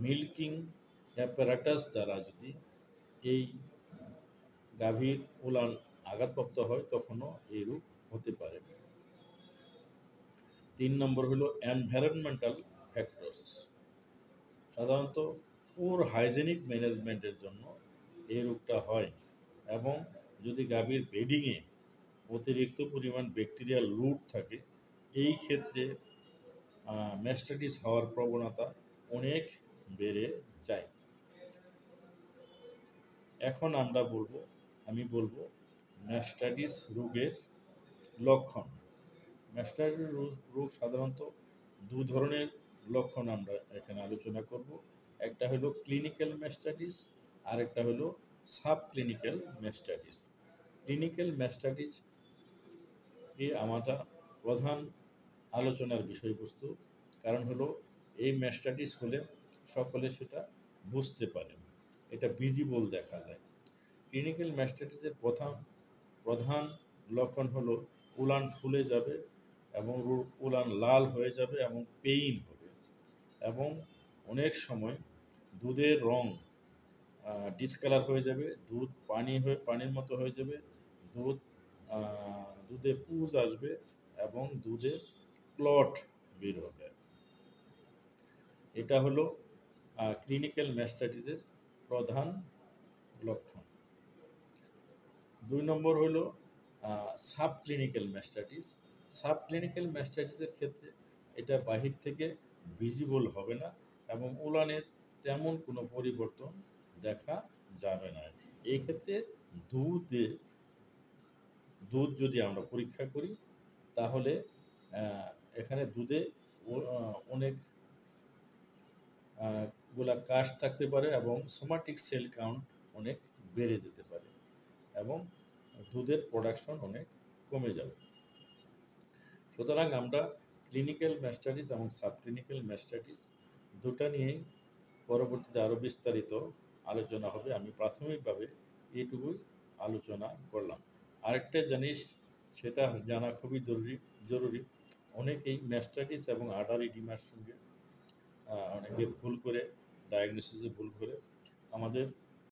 Milking apparatus দ্বারা যদি এই গাভীর উলান আঘাতপ্রাপ্ত হয় তখনও এই রোগ হতে পারে। 3 নম্বর হলো এনভায়রনমেন্টাল ফ্যাক্টরস। সাধারণত পুর হাইজেনিক ম্যানেজমেন্টের জন্য এই রোগটা হয়, এবং যদি গাভীর বেডিংয়ে অতিরিক্ত পরিমাণ ব্যাকটেরিয়াল লুট থাকে, এই ক্ষেত্রে ম্যাস্টাইটিস হওয়ার প্রবণতা অনেক বেড়ে যায়। এখন আমি বলবো ম্যাস্টাইটিস রোগের লক্ষণ। ম্যাস্টাইটিস রোগ সাধারণত দু ধরনের লক্ষণ আমরা এখানে আলোচনা করব। একটা হলো ক্লিনিক্যাল ম্যাস্টাইটিস, আর একটা হলো sub clinical mastitis. Clinical mastitis আমাদের প্রধান আলোচনার বিষয়বস্তু, কারণ হলো এই ম্যাস্টাইটিস হলে সকলে সেটা বুঝতে পারে, এটা ভিজিবল দেখা যায়। ক্লিনিক্যাল ম্যাস্টাইটিসের প্রধান লক্ষণ হলো উলান ফুলে যাবে এবং উলান লাল হয়ে যাবে এবং পেইন হবে, এবং অনেক সময় দুধের রং ডিসকালার হয়ে যাবে, দুধ পানির মতো হয়ে যাবে, দুধে পুজ আসবে এবং দুধে ক্লট বের হবে। এটা হলো ক্লিনিক্যাল ম্যাস্টাইটিসের প্রধান লক্ষণ। 2 নম্বর হলো sub clinical mastitis. Sub clinical ম্যাস্টাইটিসের ক্ষেত্রে এটা বাহির থেকে ভিজিবল হবে না এবং উলানের তেমন কোনো পরিবর্তন দেখা যাবে না। এই ক্ষেত্রে দুধ যদি আমরা পরীক্ষা করি, তাহলে এখানে দুধে অনেক গুলা কাস্ট থাকতে পারে এবং সোমাটিক সেল কাউন্ট অনেক বেড়ে যেতে পারে এবং দুধের প্রোডাকশন অনেক কমে যাবে। সুতরাং আমরা ক্লিনিক্যাল ম্যাস্টাইটিস এবং সাব ক্লিনিক্যাল ম্যাস্টাইটিস দুটা নিয়েই পরবর্তীতে আরও বিস্তারিত আলোচনা হবে। আমি প্রাথমিকভাবে এইটুকুই আলোচনা করলাম। আরেকটা জিনিস, সেটা জানা খুবই জরুরি। অনেকেই ম্যাস্টাইটিস এবং আডার ইডিমার সঙ্গে অনেকে ভুল করে, ডায়াগনোসিসে ভুল করে আমাদের